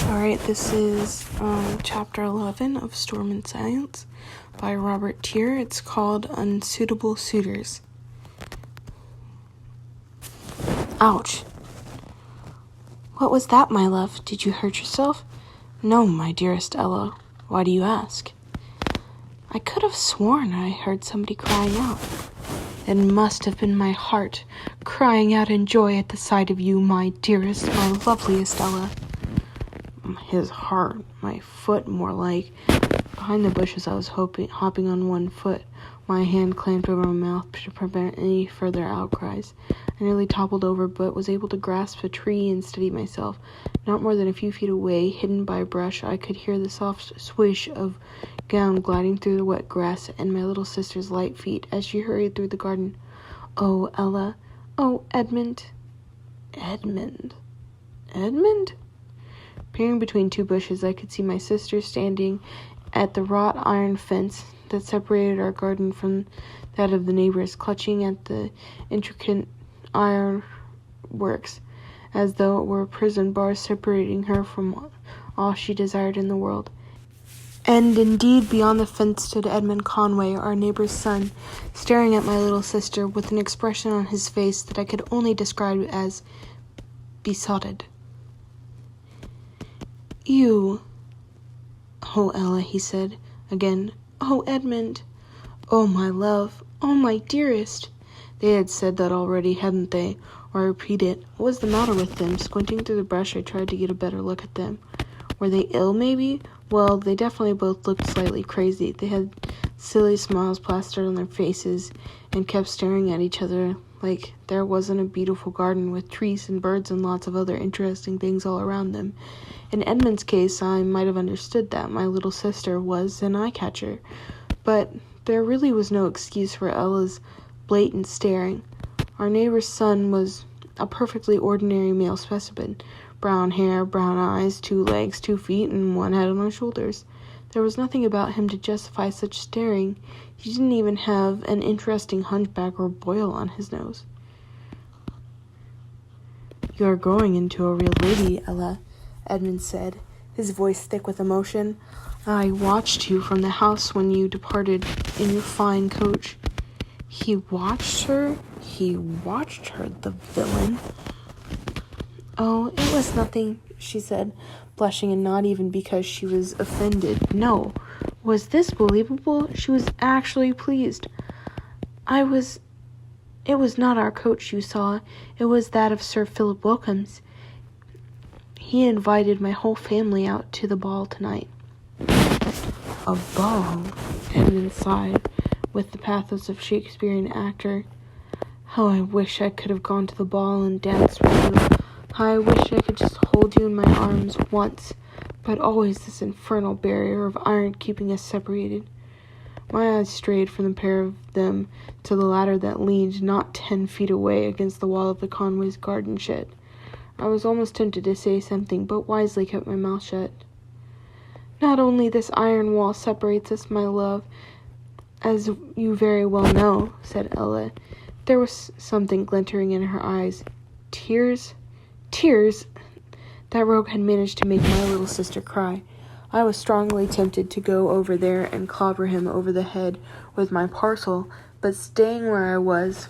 Alright, this is chapter 11 of Storm and Silence by Robert Thier. It's called Unsuitable Suitors. Ouch. What was that, my love? Did you hurt yourself? No, my dearest Ella. Why do you ask? I could have sworn I heard somebody crying out. It must have been my heart crying out in joy at the sight of you, my dearest, my loveliest Ella. His heart, my foot more like. Behind the bushes I was hopping on one foot, my hand clamped over my mouth to prevent any further outcries. I nearly toppled over, but was able to grasp a tree and steady myself. Not more than a few feet away, hidden by a brush, I could hear the soft swish of gown gliding through the wet grass and my little sister's light feet as she hurried through the garden. Oh, Ella. Oh, Edmund. Edmund? Peering between two bushes, I could see my sister standing at the wrought iron fence that separated our garden from that of the neighbors, clutching at the intricate iron works, as though it were a prison bar separating her from all she desired in the world. And indeed, beyond the fence stood Edmund Conway, our neighbor's son, staring at my little sister with an expression on his face that I could only describe as besotted. You. Oh, Ella, he said again. Oh, Edmund. Oh, my love. Oh, my dearest. They had said that already, hadn't they? Or I repeat it. What was the matter with them? Squinting through the brush, I tried to get a better look at them. Were they ill, maybe? Well, they definitely both looked slightly crazy. They had silly smiles plastered on their faces and kept staring at each other like there wasn't a beautiful garden with trees and birds and lots of other interesting things all around them. In Edmund's case, I might have understood that my little sister was an eye-catcher, but there really was no excuse for Ella's blatant staring. Our neighbor's son was a perfectly ordinary male specimen. Brown hair, brown eyes, 2 legs, 2 feet, and 1 head on his shoulders. There was nothing about him to justify such staring. He didn't even have an interesting hunchback or boil on his nose. You are growing into a real lady, Ella, Edmund said, his voice thick with emotion. I watched you from the house when you departed in your fine coach. He watched her, the villain. Oh, it was nothing, she said, blushing, and not even because she was offended. No. Was this believable? She was actually pleased. It was not our coach you saw. It was that of Sir Philip Wilkins. He invited my whole family out to the ball tonight. A ball? Edmund sighed, with the pathos of Shakespearean actor. How I wish I could have gone to the ball and danced with you. How I wish I could just hold you in my arms once, but always this infernal barrier of iron keeping us separated. My eyes strayed from the pair of them to the ladder that leaned not 10 feet away against the wall of the Conways' garden shed. I was almost tempted to say something, but wisely kept my mouth shut. Not only this iron wall separates us, my love, as you very well know, said Ella. There was something glintering in her eyes. Tears? That rogue had managed to make my little sister cry. I was strongly tempted to go over there and clobber him over the head with my parcel, but staying where I was.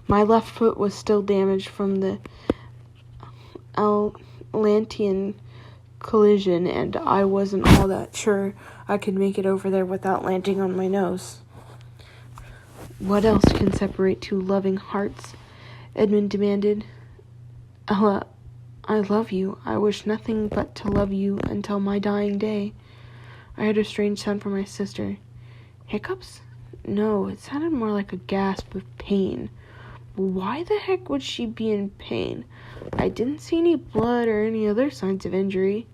My left foot was still damaged from the Atlantean collision, and I wasn't all that sure I could make it over there without landing on my nose. What else can separate 2 loving hearts? Edmund demanded. Ella, I love you. I wish nothing but to love you until my dying day. I heard a strange sound from my sister. Hiccups? No, it sounded more like a gasp of pain. Why the heck would she be in pain? I didn't see any blood or any other signs of injury.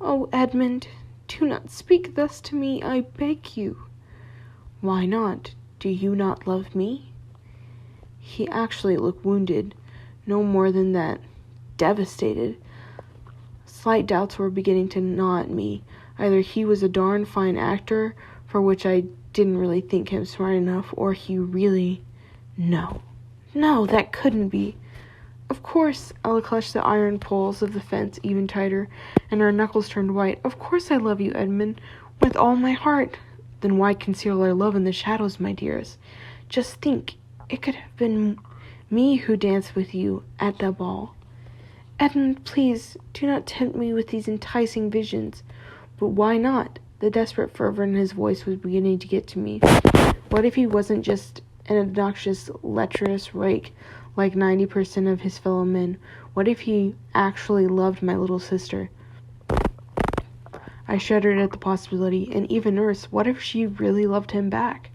Oh, Edmund, do not speak thus to me, I beg you. Why not? Do you not love me? He actually looked wounded. No more than that. Devastated. Slight doubts were beginning to gnaw at me. Either he was a darn fine actor, for which I didn't really think him smart enough, or he really... No, that couldn't be. Of course, Ella clutched the iron poles of the fence even tighter, and her knuckles turned white. Of course I love you, Edmund, with all my heart. Then why conceal our love in the shadows, my dearest? Just think, it could have been me who danced with you at the ball. Edmund, please, do not tempt me with these enticing visions. But why not? The desperate fervor in his voice was beginning to get to me. What if he wasn't just an obnoxious, lecherous rake like 90% of his fellow men? What if he actually loved my little sister? I shuddered at the possibility, and even worse, what if she really loved him back?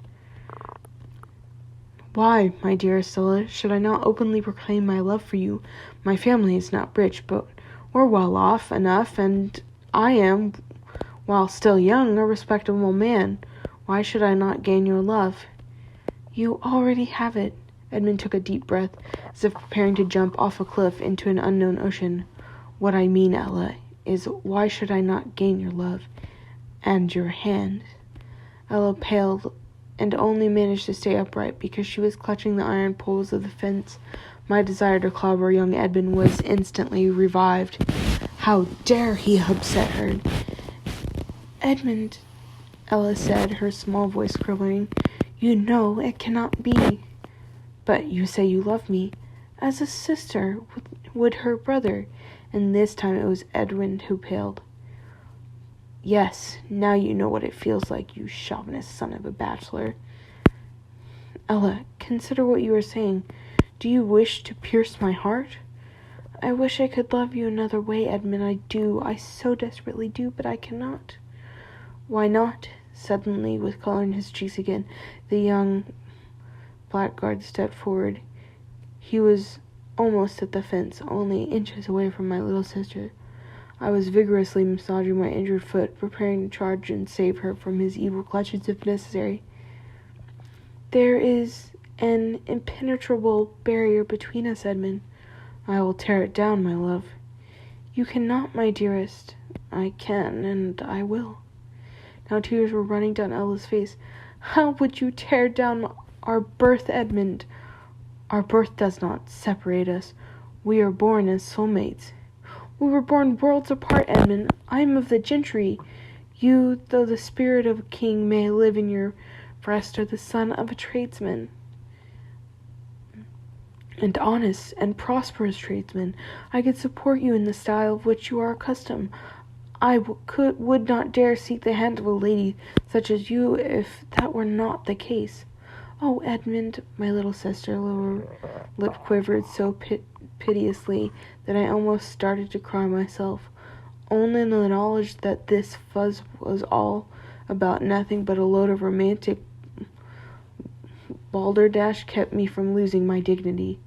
Why, my dearest Stella, should I not openly proclaim my love for you? My family is not rich, but we're well off enough, and I am, while still young, a respectable man. Why should I not gain your love? You already have it. Edmund took a deep breath, as if preparing to jump off a cliff into an unknown ocean. What I mean, Ella, is why should I not gain your love and your hand? Ella paled and only managed to stay upright because she was clutching the iron poles of the fence. My desire to clobber young Edmund was instantly revived. How dare he upset her? Edmund, Ella said, her small voice quivering, you know it cannot be. But you say you love me, as a sister would her brother, and this time it was Edmund who paled. Yes, now you know what it feels like, you chauvinist son of a bachelor. Ella, consider what you are saying. Do you wish to pierce my heart? I wish I could love you another way, Edmund. I do. I so desperately do, but I cannot. Why not? Suddenly, with color in his cheeks again, the young blackguard stepped forward. He was almost at the fence, only inches away from my little sister. I was vigorously massaging my injured foot, preparing to charge and save her from his evil clutches if necessary. There is an impenetrable barrier between us, Edmund. I will tear it down, my love. You cannot, my dearest. I can, and I will. Now tears were running down Ella's face. How would you tear down our birth, Edmund? Our birth does not separate us. We are born as soulmates. We were born worlds apart, Edmund. I am of the gentry. You, though the spirit of a king may live in your breast, are the son of a tradesman. And honest and prosperous tradesman. I could support you in the style of which you are accustomed. I would not dare seek the hand of a lady such as you if that were not the case. Oh, Edmund, my little sister, lower lip quivered so piteously that I almost started to cry myself. Only the knowledge that this fuss was all about nothing but a load of romantic balderdash kept me from losing my dignity.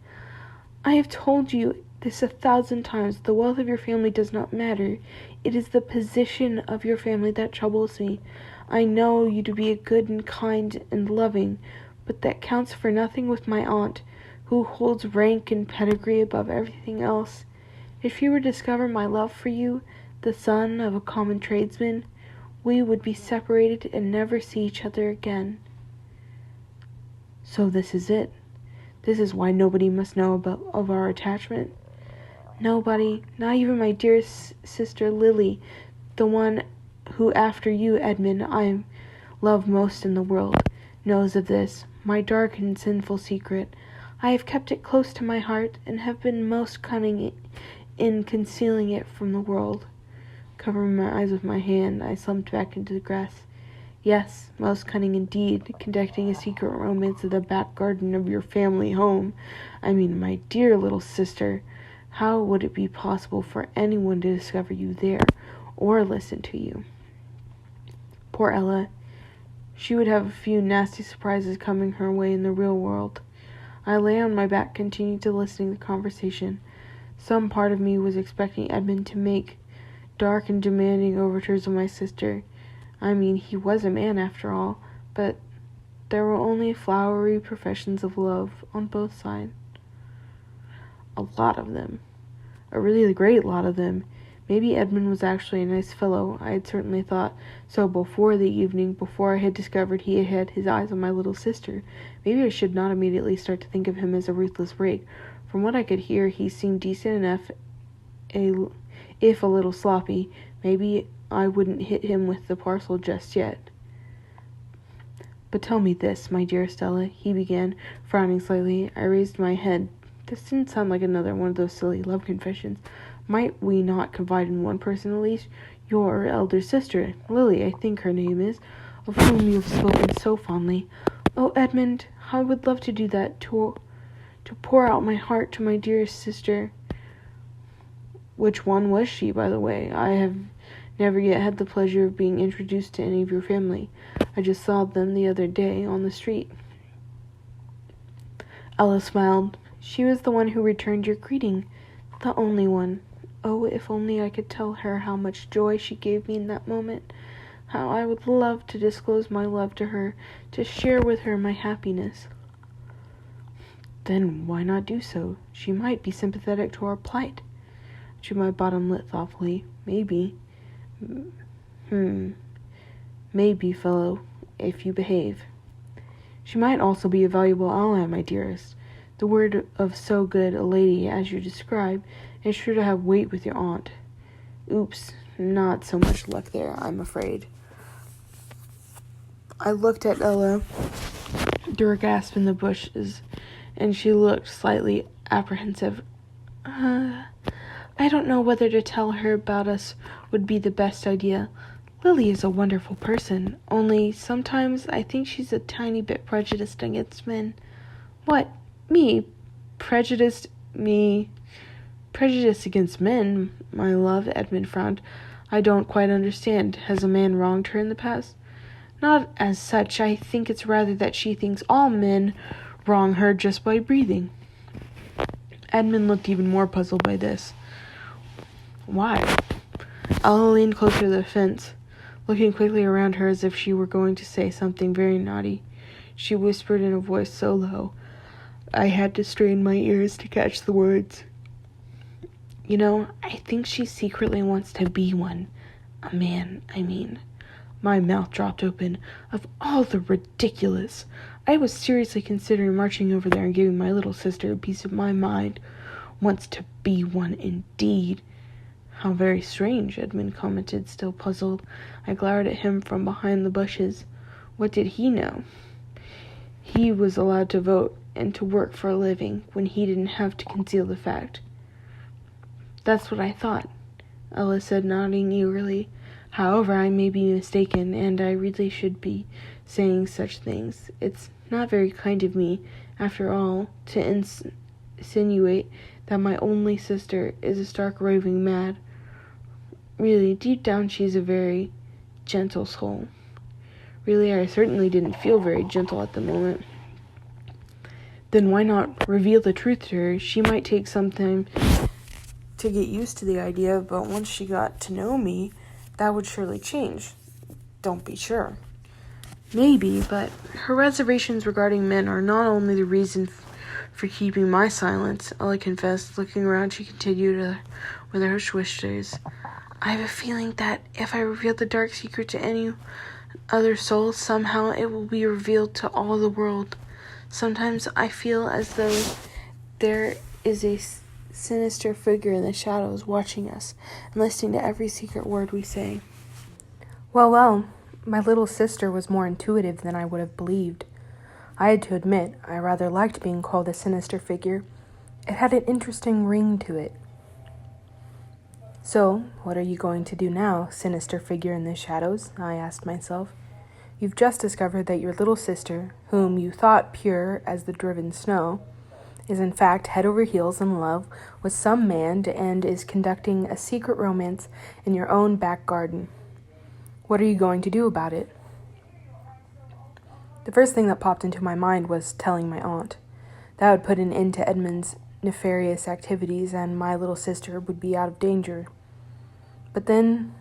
I have told you this 1,000 times. The wealth of your family does not matter. It is the position of your family that troubles me. I know you to be good and kind and loving, but that counts for nothing with my aunt, who holds rank and pedigree above everything else. If you were to discover my love for you, the son of a common tradesman, we would be separated and never see each other again. So this is it. This is why nobody must know of our attachment. Nobody, not even my dearest sister Lily, the one who, after you, Edmund, I love most in the world, knows of this, my dark and sinful secret. I have kept it close to my heart, and have been most cunning in concealing it from the world. Covering my eyes with my hand, I slumped back into the grass. Yes, most cunning indeed, conducting a secret romance in the back garden of your family home. I mean, my dear little sister. How would it be possible for anyone to discover you there, or listen to you? Poor Ella. She would have a few nasty surprises coming her way in the real world. I lay on my back, continuing to listen to the conversation. Some part of me was expecting Edmund to make dark and demanding overtures of my sister. I mean, he was a man after all, but there were only flowery professions of love on both sides. A lot of them. A really great lot of them. Maybe Edmund was actually a nice fellow. I had certainly thought so before the evening, before I had discovered he had his eyes on my little sister. Maybe I should not immediately start to think of him as a ruthless rake. From what I could hear, he seemed decent enough, if a little sloppy. Maybe I wouldn't hit him with the parcel just yet. But tell me this, my dear Stella, he began, frowning slightly. I raised my head. This didn't sound like another one of those silly love confessions. Might we not confide in one person at least? Your elder sister, Lily, I think her name is, of whom you have spoken so fondly. Oh, Edmund, I would love to do that, to pour out my heart to my dearest sister. Which one was she, by the way? I have never yet had the pleasure of being introduced to any of your family. I just saw them the other day on the street. Ella smiled. She was the one who returned your greeting, the only one. Oh, if only I could tell her how much joy she gave me in that moment. How I would love to disclose my love to her, to share with her my happiness. Then why not do so? She might be sympathetic to our plight. I chewed my bottom lip thoughtfully. Maybe. Maybe, fellow, if you behave. She might also be a valuable ally, my dearest. The word of so good a lady as you describe is sure to have weight with your aunt. Oops, not so much luck there, I'm afraid. I looked at Ella through a gasp in the bushes, and she looked slightly apprehensive. I don't know whether to tell her about us would be the best idea. Lily is a wonderful person, only sometimes I think she's a tiny bit prejudiced against men. What? Me? Prejudiced against men, my love, Edmund frowned. I don't quite understand. Has a man wronged her in the past? Not as such. I think it's rather that she thinks all men wrong her just by breathing. Edmund looked even more puzzled by this. Why? Ella leaned closer to the fence, looking quickly around her as if she were going to say something very naughty. She whispered in a voice so low, I had to strain my ears to catch the words. You know, I think she secretly wants to be one. A man, I mean. My mouth dropped open. Of all the ridiculous! I was seriously considering marching over there and giving my little sister a piece of my mind. Wants to be one, indeed. How very strange, Edmund commented, still puzzled. I glowered at him from behind the bushes. What did he know? He was allowed to vote and to work for a living when he didn't have to conceal the fact. That's what I thought, Ella said, nodding eagerly. However, I may be mistaken, and I really should be saying such things. It's not very kind of me, after all, to insinuate that my only sister is a stark raving mad. Really, deep down she's a very gentle soul. Really, I certainly didn't feel very gentle at the moment. Then why not reveal the truth to her? She might take some time to get used to the idea, but once she got to know me, that would surely change. Don't be sure. Maybe, but her reservations regarding men are not only the reason for keeping my silence, Ella confessed. Looking around, she continued with her whispers. I have a feeling that if I reveal the dark secret to any other soul, somehow it will be revealed to all the world. Sometimes I feel as though there is a sinister figure in the shadows watching us and listening to every secret word we say. Well, my little sister was more intuitive than I would have believed. I had to admit, I rather liked being called a sinister figure. It had an interesting ring to it. So, what are you going to do now, sinister figure in the shadows? I asked myself. You've just discovered that your little sister, whom you thought pure as the driven snow, is in fact head over heels in love with some man and is conducting a secret romance in your own back garden. What are you going to do about it? The first thing that popped into my mind was telling my aunt. That would put an end to Edmund's nefarious activities, and my little sister would be out of danger. But then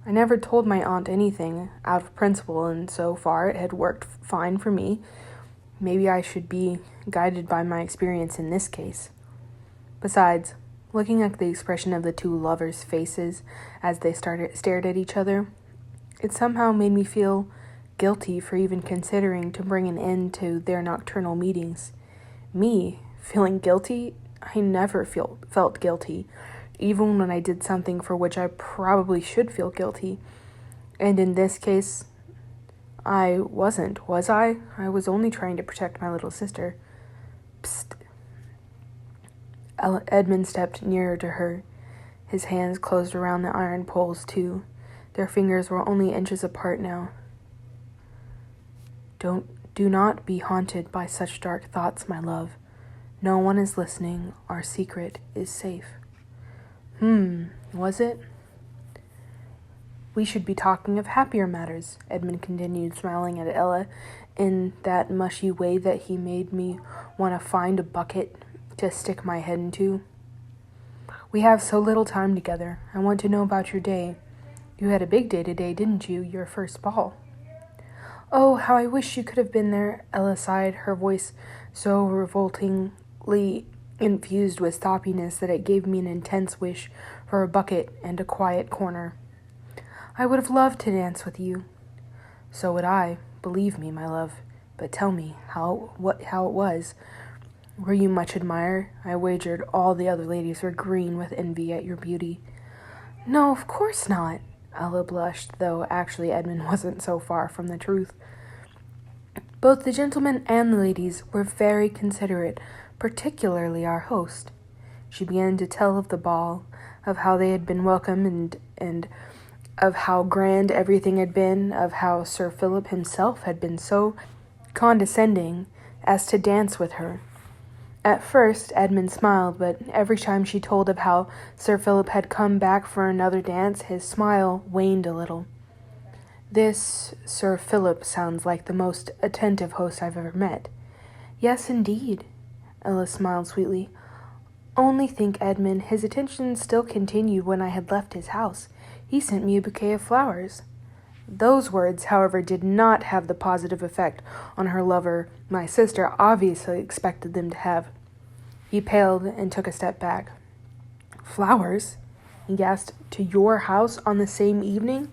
I never told my aunt anything out of principle, and so far it had worked fine for me. Maybe I should be guided by my experience in this case. Besides, looking at the expression of the two lovers' faces as they stared at each other, it somehow made me feel guilty for even considering to bring an end to their nocturnal meetings. Me Feeling guilty? I never felt guilty, even when I did something for which I probably should feel guilty. And in this case, I wasn't, was I? I was only trying to protect my little sister. Psst. Edmund stepped nearer to her. His hands closed around the iron poles, too. Their fingers were only inches apart now. Do not be haunted by such dark thoughts, my love. No one is listening. Our secret is safe. Was it? We should be talking of happier matters, Edmund continued, smiling at Ella in that mushy way that he made me want to find a bucket to stick my head into. We have so little time together. I want to know about your day. You had a big day today, didn't you? Your first ball. Oh, how I wish you could have been there, Ella sighed, her voice so revoltingly infused with soppiness that it gave me an intense wish for a bucket and a quiet corner. I would have loved to dance with you. So would I, believe me, my love. But tell me how it was. Were you much admired? I wagered all the other ladies were green with envy at your beauty. No, of course not. Ella blushed, though actually Edmund wasn't so far from the truth. Both the gentlemen and the ladies were very considerate, particularly our host. She began to tell of the ball, of how they had been welcomed, and of how grand everything had been, of how Sir Philip himself had been so condescending as to dance with her. At first, Edmund smiled, but every time she told of how Sir Philip had come back for another dance, his smile waned a little. This Sir Philip sounds like the most attentive host I've ever met. Yes, indeed, Ella smiled sweetly. Only think, Edmund, his attention still continued when I had left his house. He sent me a bouquet of flowers. Those words, however, did not have the positive effect on her lover my sister obviously expected them to have. He paled and took a step back. Flowers? He gasped. To your house on the same evening?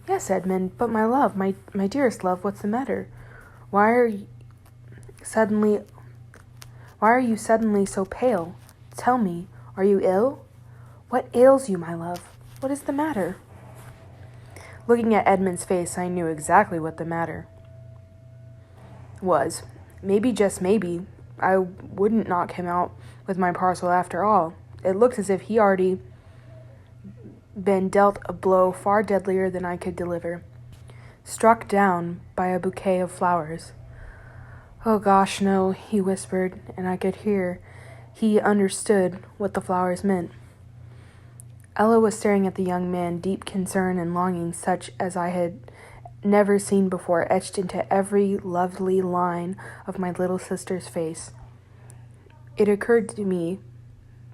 Yes, Edmund, but my love, my dearest love, what's the matter? Why are you suddenly so pale? Tell me, are you ill? What ails you, my love? What is the matter? Looking at Edmund's face, I knew exactly what the matter was. Maybe, just maybe, I wouldn't knock him out with my parcel after all. It looked as if he already been dealt a blow far deadlier than I could deliver. Struck down by a bouquet of flowers. Oh gosh, no, he whispered, and I could hear he understood what the flowers meant. Ella was staring at the young man, deep concern and longing such as I had never seen before, etched into every lovely line of my little sister's face. It occurred to me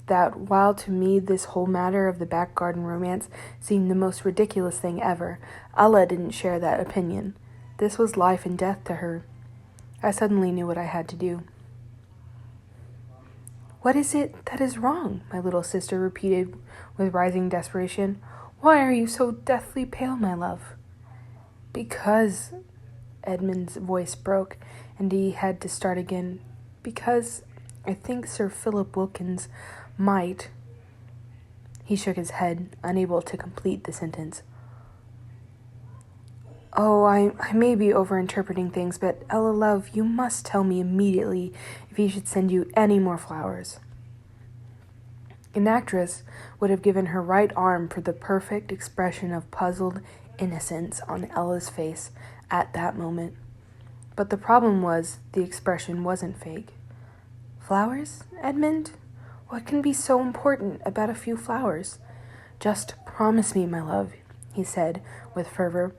that while to me this whole matter of the back garden romance seemed the most ridiculous thing ever, Ella didn't share that opinion. This was life and death to her. I suddenly knew what I had to do. What is it that is wrong? My little sister repeated with rising desperation. Why are you so deathly pale, my love? Because, Edmund's voice broke, and he had to start again. Because I think Sir Philip Wilkins might. He shook his head, unable to complete the sentence. Oh, I may be overinterpreting things, but Ella, love, you must tell me immediately if he should send you any more flowers. An actress would have given her right arm for the perfect expression of puzzled innocence on Ella's face at that moment. But the problem was the expression wasn't fake. Flowers, Edmund? What can be so important about a few flowers? Just promise me, my love, he said with fervor.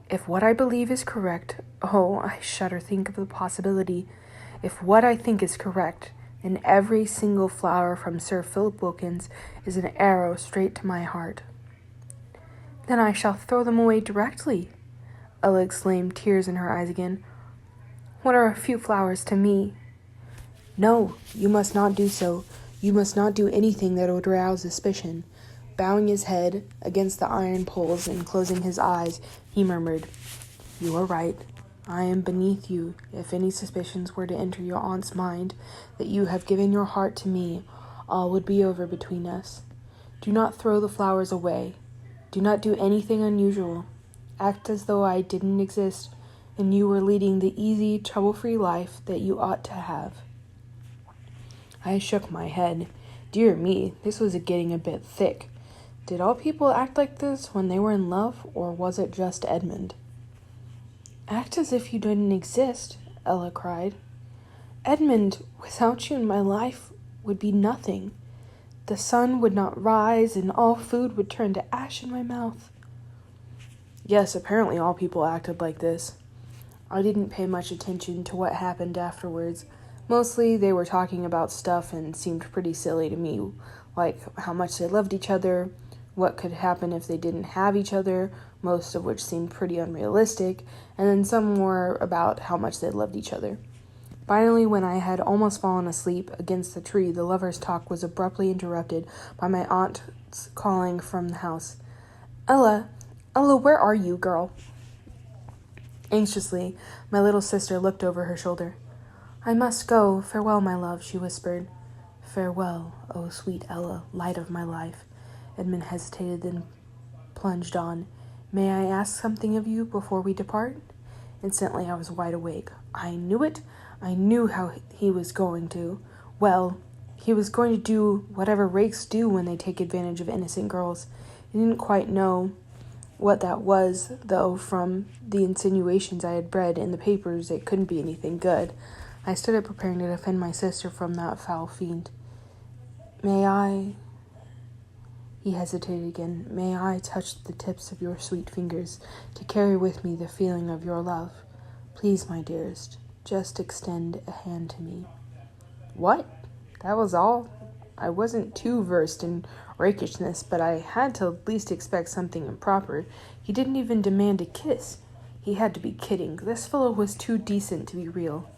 If what I believe is correct, oh, I shudder think of the possibility. If what I think is correct, then every single flower from Sir Philip Wilkins is an arrow straight to my heart. Then I shall throw them away directly, Ella exclaimed, tears in her eyes again. What are a few flowers to me? No, you must not do so. You must not do anything that would rouse suspicion. Bowing his head against the iron poles and closing his eyes, he murmured, You are right. I am beneath you. If any suspicions were to enter your aunt's mind that you have given your heart to me, all would be over between us. Do not throw the flowers away. Do not do anything unusual. Act as though I didn't exist and you were leading the easy, trouble-free life that you ought to have." I shook my head. Dear me, this was getting a bit thick. Did all people act like this when they were in love, or was it just Edmund? "Act as if you didn't exist," Ella cried. "Edmund, without you in my life, would be nothing. The sun would not rise, and all food would turn to ash in my mouth." Yes, apparently all people acted like this. I didn't pay much attention to what happened afterwards. Mostly they were talking about stuff and seemed pretty silly to me, like how much they loved each other, what could happen if they didn't have each other, most of which seemed pretty unrealistic, and then some more about how much they loved each other. Finally, when I had almost fallen asleep against the tree, the lovers' talk was abruptly interrupted by my aunt's calling from the house. Ella, where are you, girl?" Anxiously, my little sister looked over her shoulder. "I must go. Farewell, my love," she whispered. "Farewell, oh sweet Ella, light of my life." Edmund hesitated, then plunged on. "May I ask something of you before we depart?" Instantly I was wide awake. I knew it. I knew how he was going to. Well, he was going to do whatever rakes do when they take advantage of innocent girls. I didn't quite know what that was, though from the insinuations I had read in the papers it couldn't be anything good. I stood up preparing to defend my sister from that foul fiend. "May I—" He hesitated again. "May I touch the tips of your sweet fingers to carry with me the feeling of your love? Please, my dearest, just extend a hand to me." What? That was all? I wasn't too versed in rakishness, but I had to at least expect something improper. He didn't even demand a kiss. He had to be kidding. This fellow was too decent to be real.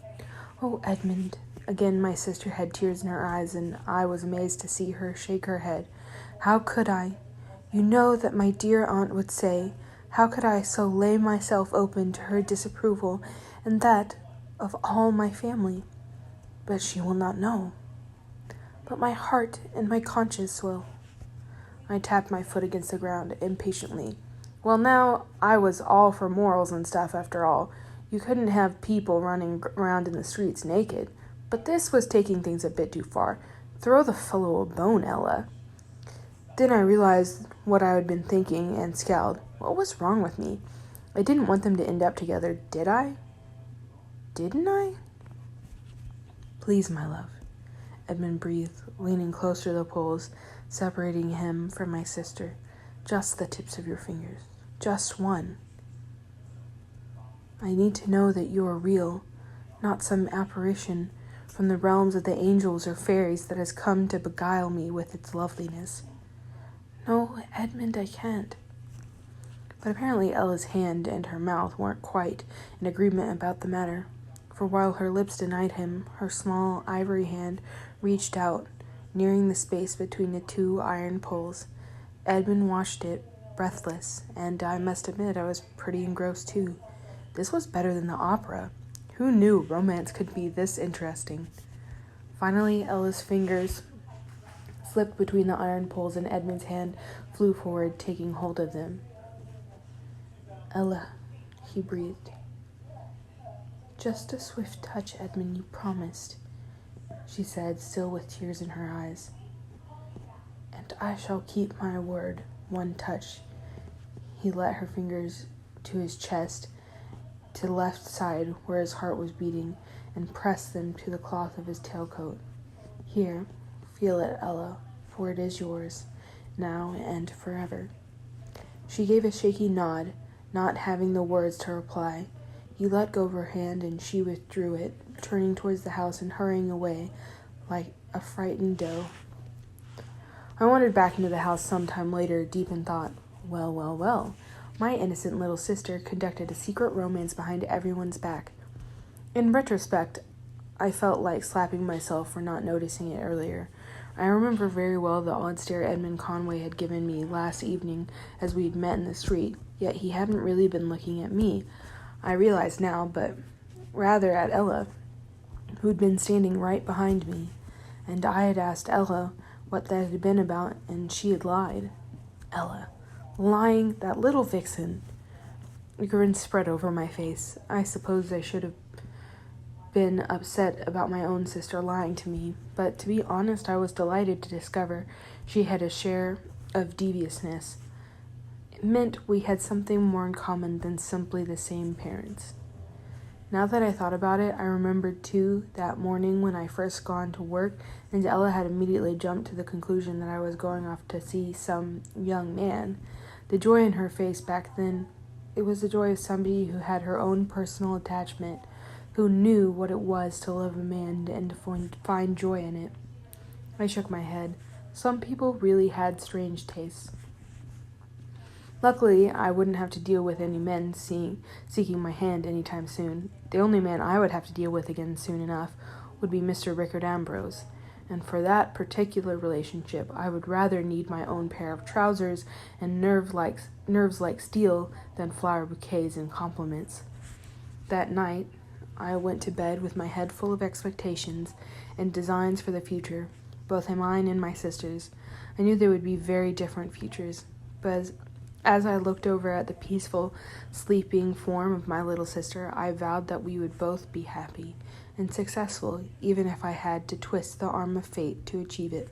"Oh, Edmund." Again my sister had tears in her eyes, and I was amazed to see her shake her head. "How could I? You know that my dear aunt would say, how could I so lay myself open to her disapproval, and that of all my family? But she will not know. But my heart and my conscience will." I tapped my foot against the ground impatiently. Well, now, I was all for morals and stuff after all. You couldn't have people running around in the streets naked. But this was taking things a bit too far. Throw the fellow a bone, Ella. Then I realized what I had been thinking and scowled. What was wrong with me? I didn't want them to end up together, did I? Didn't I? "Please, my love," Edmund breathed, leaning closer to the poles, separating him from my sister. "Just the tips of your fingers. Just one. I need to know that you are real, not some apparition from the realms of the angels or fairies that has come to beguile me with its loveliness." "No, Edmund, I can't." But apparently Ella's hand and her mouth weren't quite in agreement about the matter, for while her lips denied him, her small ivory hand reached out, nearing the space between the two iron poles. Edmund watched it, breathless, and I must admit I was pretty engrossed too. This was better than the opera. Who knew romance could be this interesting? Finally, Ella's fingers slipped between the iron poles and Edmund's hand flew forward, taking hold of them. "Ella," he breathed. "Just a swift touch, Edmund, you promised," she said, still with tears in her eyes. "And I shall keep my word. One touch." He let her fingers to his chest, to the left side where his heart was beating, and pressed them to the cloth of his tailcoat. "Here, feel it, Ella, for it is yours, now and forever." She gave a shaky nod, not having the words to reply. He let go of her hand, and she withdrew it, turning towards the house and hurrying away like a frightened doe. I wandered back into the house some time later, deep in thought. Well. My innocent little sister conducted a secret romance behind everyone's back. In retrospect, I felt like slapping myself for not noticing it earlier. I remember very well the odd stare Edmund Conway had given me last evening as we had met in the street, yet he hadn't really been looking at me. I realized now, but rather at Ella, who'd been standing right behind me, and I had asked Ella what that had been about, and she had lied. Ella, lying, that little vixen. A grin spread over my face. I suppose I should have been upset about my own sister lying to me, but to be honest, I was delighted to discover she had a share of deviousness. It meant we had something more in common than simply the same parents. Now that I thought about it, I remembered too that morning when I first gone to work, and Ella had immediately jumped to the conclusion that I was going off to see some young man. The joy in her face back then, it was the joy of somebody who had her own personal attachment, who knew what it was to love a man and to find joy in it. I shook my head. Some people really had strange tastes. Luckily, I wouldn't have to deal with any men seeking my hand anytime soon. The only man I would have to deal with again soon enough would be Mr. Rickard Ambrose, and for that particular relationship, I would rather need my own pair of trousers and nerves like steel than flower bouquets and compliments. That night, I went to bed with my head full of expectations and designs for the future, both mine and my sister's. I knew they would be very different futures, but as I looked over at the peaceful, sleeping form of my little sister, I vowed that we would both be happy and successful, even if I had to twist the arm of fate to achieve it.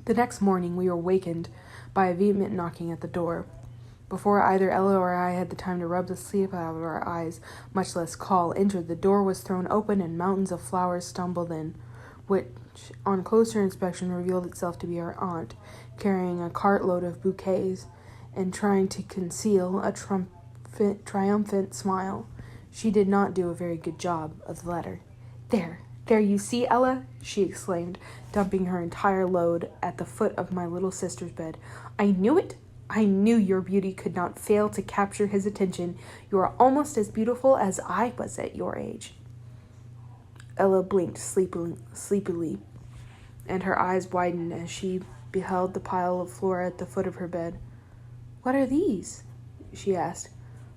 The next morning, we were wakened by a vehement knocking at the door. Before either Ella or I had the time to rub the sleep out of our eyes, much less call, entered. The door was thrown open and mountains of flowers stumbled in, which, on closer inspection, revealed itself to be our aunt, carrying a cartload of bouquets and trying to conceal a triumphant smile. She did not do a very good job of the latter. There, you see, Ella," she exclaimed, dumping her entire load at the foot of my little sister's bed. "I knew it! I knew your beauty could not fail to capture his attention. You are almost as beautiful as I was at your age." Ella blinked sleepily, and her eyes widened as she beheld the pile of flora at the foot of her bed. "What are these?" she asked.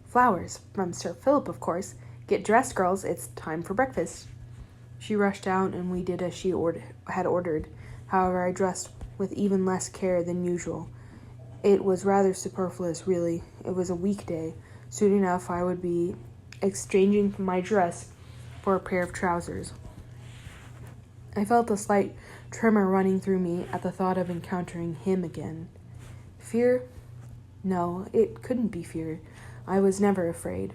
"Flowers, from Sir Philip, of course. Get dressed, girls. It's time for breakfast." She rushed out, and we did as she had ordered. However, I dressed with even less care than usual. It was rather superfluous, really. It was a weekday. Soon enough, I would be exchanging my dress for a pair of trousers. I felt a slight tremor running through me at the thought of encountering him again. Fear? No, it couldn't be fear. I was never afraid.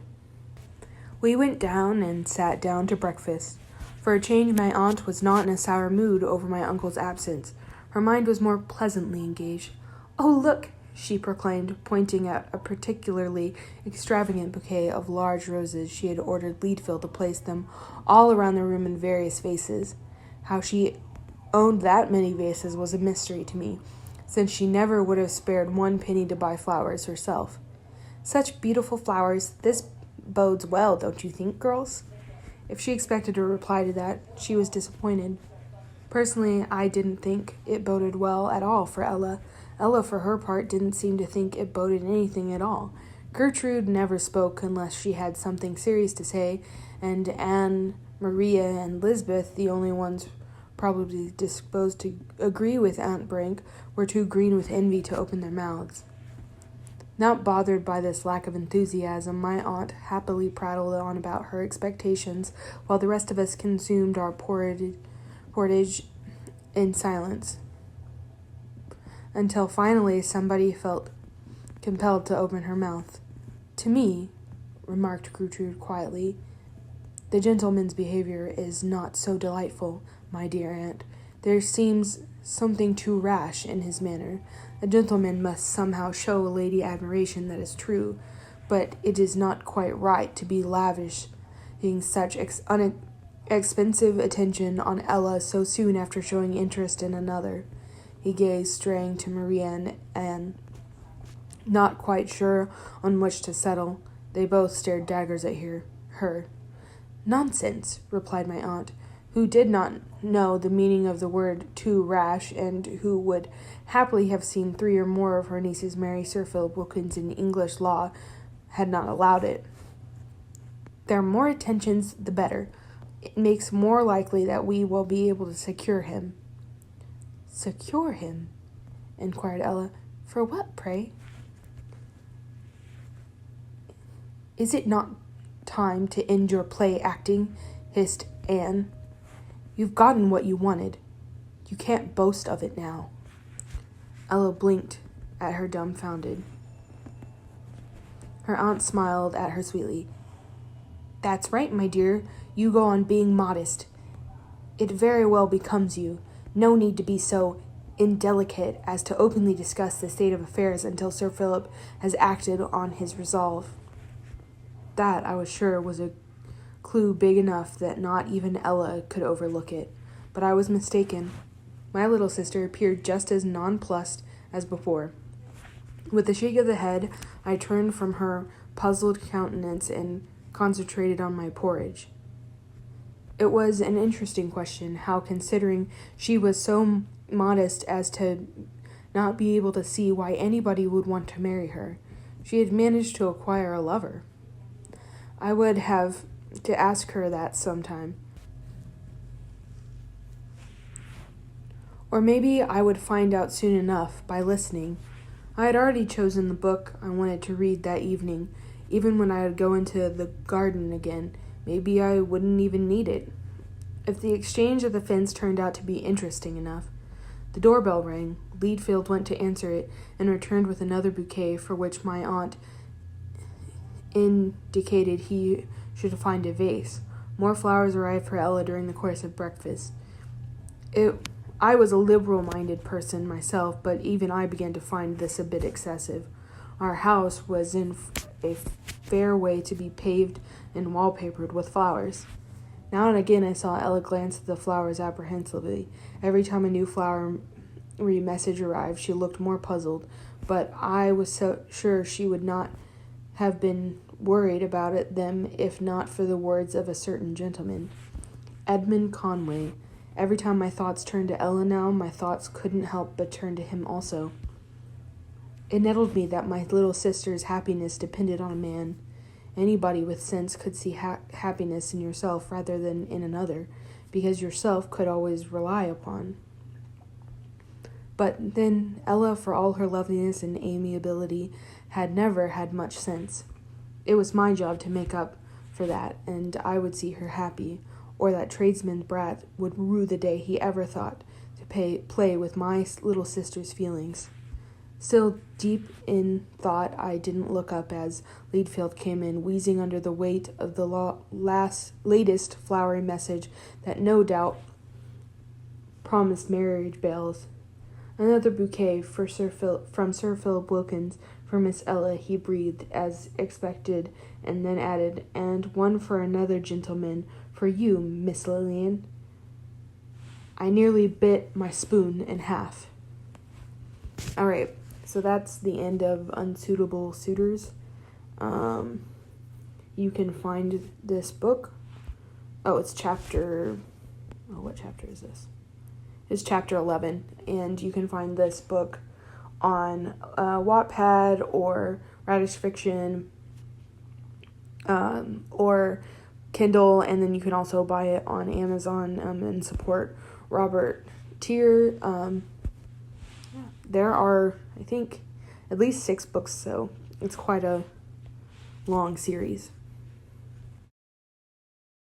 We went down and sat down to breakfast. For a change, my aunt was not in a sour mood over my uncle's absence. Her mind was more pleasantly engaged. "Oh, look!" she proclaimed, pointing at a particularly extravagant bouquet of large roses she had ordered Leadville to place them all around the room in various vases. How she owned that many vases was a mystery to me, since she never would have spared one penny to buy flowers herself. "Such beautiful flowers. This bodes well, don't you think, girls?" If she expected a reply to that, she was disappointed. Personally, I didn't think it boded well at all for Ella. Ella, for her part, didn't seem to think it boded anything at all. Gertrude never spoke unless she had something serious to say, and Anne, Maria, and Lisbeth, the only ones probably disposed to agree with Aunt Brink, were too green with envy to open their mouths. Not bothered by this lack of enthusiasm, my aunt happily prattled on about her expectations, while the rest of us consumed our porridge in silence, until finally somebody felt compelled to open her mouth. "To me," remarked Gertrude quietly, "the gentleman's behavior is not so delightful, my dear aunt. There seems something too rash in his manner. A gentleman must somehow show a lady admiration, that is true, but it is not quite right to be lavishing such expensive attention on Ella so soon after showing interest in another." He gazed, straying to Maria and Anne, not quite sure on which to settle. They both stared daggers at her. "Nonsense," replied my aunt, who did not know the meaning of the word too rash, and who would happily have seen 3 or more of her nieces marry Sir Philip Wilkins in English law had not allowed it. There are more attentions, the better. It makes more likely that we will be able to secure him. Secure him? Inquired Ella. For what, pray? Is it not time to end your play acting? Hissed Anne. You've gotten what you wanted. You can't boast of it now. Ella blinked at her dumbfounded. Her aunt smiled at her sweetly. That's right, my dear. You go on being modest. It very well becomes you. No need to be so indelicate as to openly discuss the state of affairs until Sir Philip has acted on his resolve. That, I was sure, was a clue big enough that not even Ella could overlook it. But I was mistaken. My little sister appeared just as nonplussed as before. With a shake of the head, I turned from her puzzled countenance and concentrated on my porridge. It was an interesting question, how, considering she was so modest as to not be able to see why anybody would want to marry her, she had managed to acquire a lover. I would have to ask her that sometime. Or maybe I would find out soon enough by listening. I had already chosen the book I wanted to read that evening. Even when I would go into the garden again, maybe I wouldn't even need it. If the exchange of the fence turned out to be interesting enough. The doorbell rang. Leadfield went to answer it and returned with another bouquet for which my aunt indicated he should find a vase. More flowers arrived for Ella during the course of breakfast. I was a liberal-minded person myself, but even I began to find this a bit excessive. Our house was in a fair way to be paved and wallpapered with flowers. Now and again I saw Ella glance at the flowers apprehensively. Every time a new flowery message arrived, she looked more puzzled, but I was so sure she would not have been worried about them if not for the words of a certain gentleman. Edmund Conway. Every time my thoughts turned to Ella now, my thoughts couldn't help but turn to him also. It nettled me that my little sister's happiness depended on a man. Anybody with sense could see happiness in yourself rather than in another, because yourself could always rely upon. But then Ella, for all her loveliness and amiability, had never had much sense. It was my job to make up for that, and I would see her happy, or that tradesman's brat would rue the day he ever thought to play with my little sister's feelings. Still deep in thought, I didn't look up as Leadfield came in, wheezing under the weight of the latest flowery message that no doubt promised marriage bells. Another bouquet from Sir Philip Wilkins for Miss Ella, he breathed, as expected, and then added, and one for another gentleman, for you, Miss Lillian. I nearly bit my spoon in half. All right. So that's the end of Unsuitable Suitors. You can find this book. What chapter is this? It's chapter 11. And you can find this book on Wattpad or Radish Fiction or Kindle. And then you can also buy it on Amazon and support Robert Thier. There are, I think, at least 6 books, so it's quite a long series.